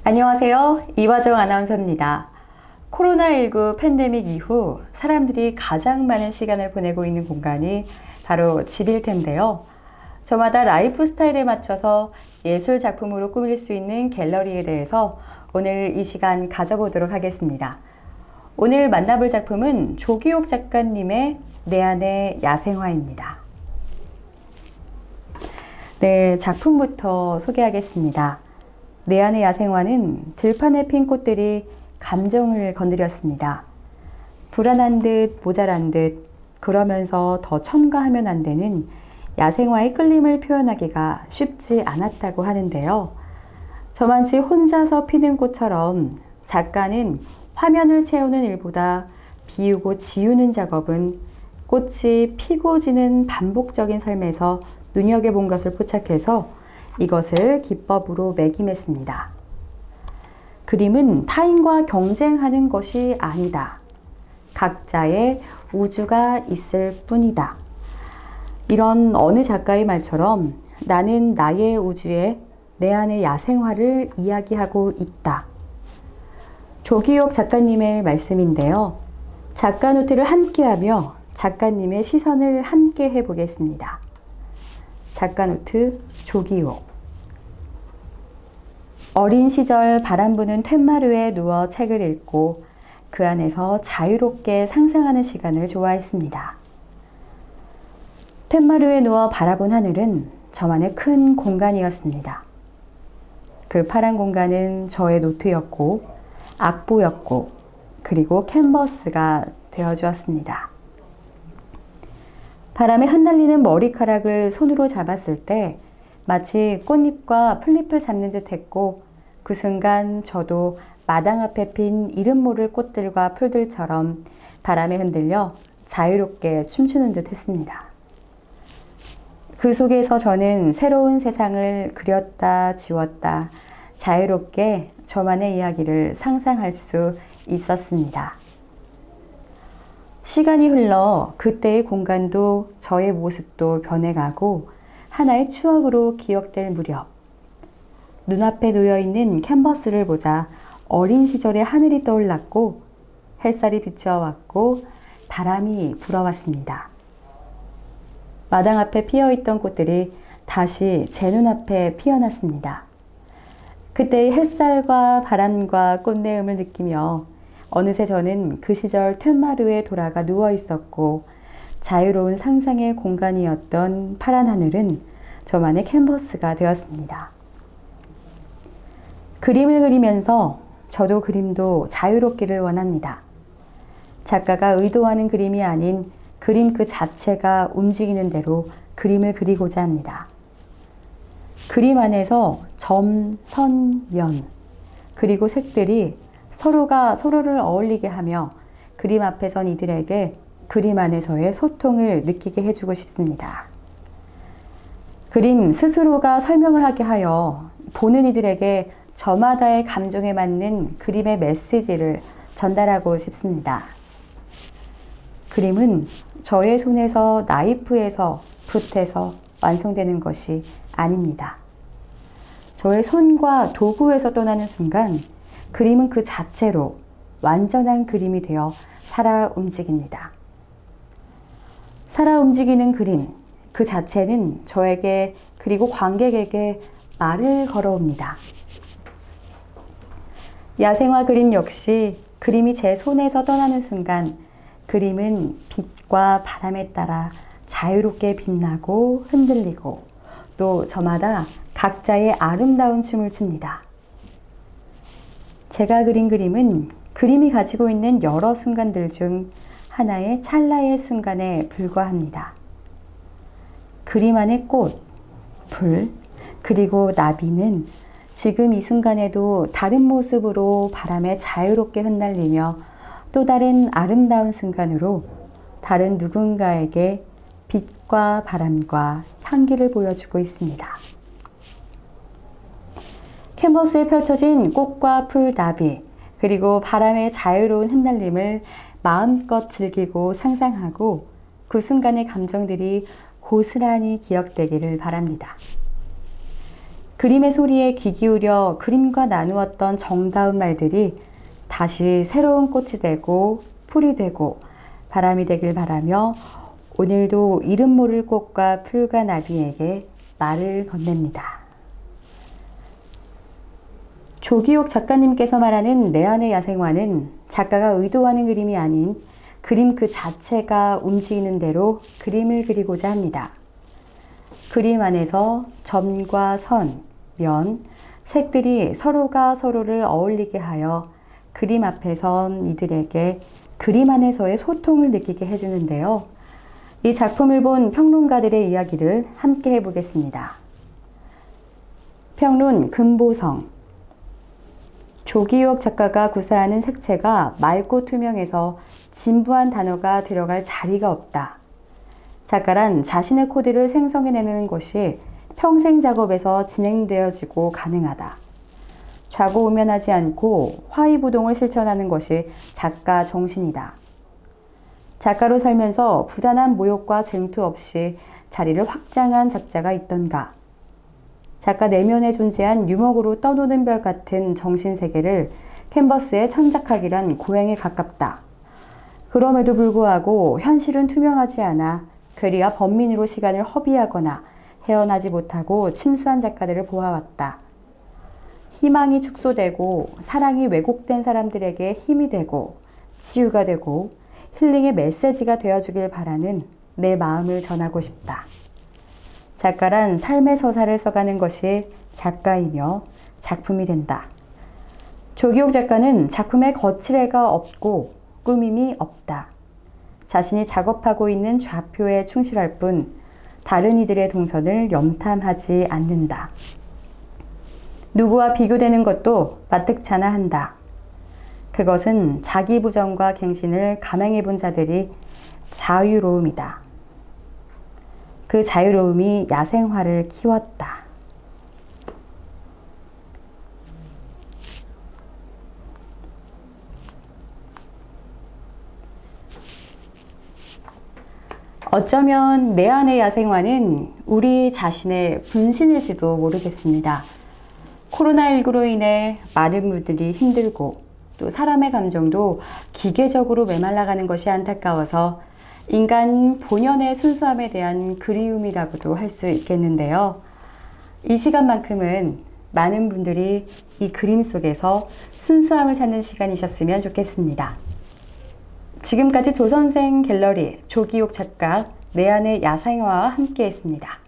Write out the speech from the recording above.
안녕하세요. 이화정 아나운서입니다. 코로나19 팬데믹 이후 사람들이 가장 많은 시간을 보내고 있는 공간이 바로 집일 텐데요. 저마다 라이프 스타일에 맞춰서 예술 작품으로 꾸밀 수 있는 갤러리에 대해서 오늘 이 시간 가져보도록 하겠습니다. 오늘 만나볼 작품은 조기옥 작가님의 내 안의 야생화입니다. 네, 작품부터 소개하겠습니다. 내 안의 야생화는 들판에 핀 꽃들이 감정을 건드렸습니다. 불안한 듯 모자란 듯 그러면서 더 첨가하면 안 되는 야생화의 끌림을 표현하기가 쉽지 않았다고 하는데요. 저만치 혼자서 피는 꽃처럼 작가는 화면을 채우는 일보다 비우고 지우는 작업은 꽃이 피고 지는 반복적인 삶에서 눈여겨본 것을 포착해서 이것을 기법으로 매김했습니다. 그림은 타인과 경쟁하는 것이 아니다. 각자의 우주가 있을 뿐이다. 이런 어느 작가의 말처럼 나는 나의 우주에 내 안의 야생화를 이야기하고 있다. 조기옥 작가님의 말씀인데요. 작가 노트를 함께하며 작가님의 시선을 함께 해보겠습니다. 작가 노트 조기옥. 어린 시절 바람 부는 툇마루에 누워 책을 읽고 그 안에서 자유롭게 상상하는 시간을 좋아했습니다. 툇마루에 누워 바라본 하늘은 저만의 큰 공간이었습니다. 그 파란 공간은 저의 노트였고 악보였고 그리고 캔버스가 되어주었습니다. 바람에 흩날리는 머리카락을 손으로 잡았을 때 마치 꽃잎과 풀잎을 잡는 듯 했고 그 순간 저도 마당 앞에 핀 이름 모를 꽃들과 풀들처럼 바람에 흔들려 자유롭게 춤추는 듯 했습니다. 그 속에서 저는 새로운 세상을 그렸다 지웠다 자유롭게 저만의 이야기를 상상할 수 있었습니다. 시간이 흘러 그때의 공간도 저의 모습도 변해가고 하나의 추억으로 기억될 무렵 눈앞에 놓여있는 캔버스를 보자 어린 시절의 하늘이 떠올랐고 햇살이 비추어왔고 바람이 불어왔습니다. 마당 앞에 피어있던 꽃들이 다시 제 눈앞에 피어났습니다. 그때의 햇살과 바람과 꽃내음을 느끼며 어느새 저는 그 시절 툇마루에 돌아가 누워 있었고 자유로운 상상의 공간이었던 파란 하늘은 저만의 캔버스가 되었습니다. 그림을 그리면서 저도 그림도 자유롭기를 원합니다. 작가가 의도하는 그림이 아닌 그림 그 자체가 움직이는 대로 그림을 그리고자 합니다. 그림 안에서 점, 선, 면, 그리고 색들이 서로가 서로를 어울리게 하며 그림 앞에 선 이들에게 그림 안에서의 소통을 느끼게 해주고 싶습니다. 그림 스스로가 설명을 하게 하여 보는 이들에게 저마다의 감정에 맞는 그림의 메시지를 전달하고 싶습니다. 그림은 저의 손에서 나이프에서 붓에서 완성되는 것이 아닙니다. 저의 손과 도구에서 떠나는 순간 그림은 그 자체로 완전한 그림이 되어 살아 움직입니다. 살아 움직이는 그림 그 자체는 저에게 그리고 관객에게 말을 걸어옵니다. 야생화 그림 역시 그림이 제 손에서 떠나는 순간 그림은 빛과 바람에 따라 자유롭게 빛나고 흔들리고 또 저마다 각자의 아름다운 춤을 춥니다. 제가 그린 그림은 그림이 가지고 있는 여러 순간들 중 하나의 찰나의 순간에 불과합니다. 그림 안의 꽃, 불, 그리고 나비는 지금 이 순간에도 다른 모습으로 바람에 자유롭게 흩날리며 또 다른 아름다운 순간으로 다른 누군가에게 빛과 바람과 향기를 보여주고 있습니다. 캔버스에 펼쳐진 꽃과 풀, 나비, 그리고 바람의 자유로운 흩날림을 마음껏 즐기고 상상하고 그 순간의 감정들이 고스란히 기억되기를 바랍니다. 그림의 소리에 귀 기울여 그림과 나누었던 정다운 말들이 다시 새로운 꽃이 되고 풀이 되고 바람이 되길 바라며 오늘도 이름 모를 꽃과 풀과 나비에게 말을 건넵니다. 조기옥 작가님께서 말하는 내 안의 야생화는 작가가 의도하는 그림이 아닌 그림 그 자체가 움직이는 대로 그림을 그리고자 합니다. 그림 안에서 점과 선, 면, 색들이 서로가 서로를 어울리게 하여 그림 앞에 선 이들에게 그림 안에서의 소통을 느끼게 해주는데요. 이 작품을 본 평론가들의 이야기를 함께 해보겠습니다. 평론 금보성. 조기옥 작가가 구사하는 색채가 맑고 투명해서 진부한 단어가 들어갈 자리가 없다. 작가란 자신의 코드를 생성해내는 것이 평생 작업에서 진행되어지고 가능하다. 좌고우면하지 않고 화의부동을 실천하는 것이 작가 정신이다. 작가로 살면서 부단한 모욕과 쟁투 없이 자리를 확장한 작자가 있던가. 작가 내면에 존재한 유목으로 떠도는 별 같은 정신세계를 캔버스에 참작하기란 고행에 가깝다. 그럼에도 불구하고 현실은 투명하지 않아 괴리와 번민으로 시간을 허비하거나 헤어나지 못하고 침수한 작가들을 보아왔다. 희망이 축소되고 사랑이 왜곡된 사람들에게 힘이 되고 치유가 되고 힐링의 메시지가 되어주길 바라는 내 마음을 전하고 싶다. 작가란 삶의 서사를 써가는 것이 작가이며 작품이 된다. 조기옥 작가는 작품에 거칠애가 없고 꾸밈이 없다. 자신이 작업하고 있는 좌표에 충실할 뿐 다른 이들의 동선을 염탐하지 않는다. 누구와 비교되는 것도 마뜩찮아 한다. 그것은 자기 부정과 갱신을 감행해 본 자들이 자유로움이다. 그 자유로움이 야생화를 키웠다. 어쩌면 내 안의 야생화는 우리 자신의 분신일지도 모르겠습니다. 코로나19로 인해 많은 분들이 힘들고 또 사람의 감정도 기계적으로 메말라가는 것이 안타까워서 인간 본연의 순수함에 대한 그리움이라고도 할 수 있겠는데요. 이 시간만큼은 많은 분들이 이 그림 속에서 순수함을 찾는 시간이셨으면 좋겠습니다. 지금까지 조선생 갤러리 조기옥 작가 내 안의 야생화와 함께 했습니다.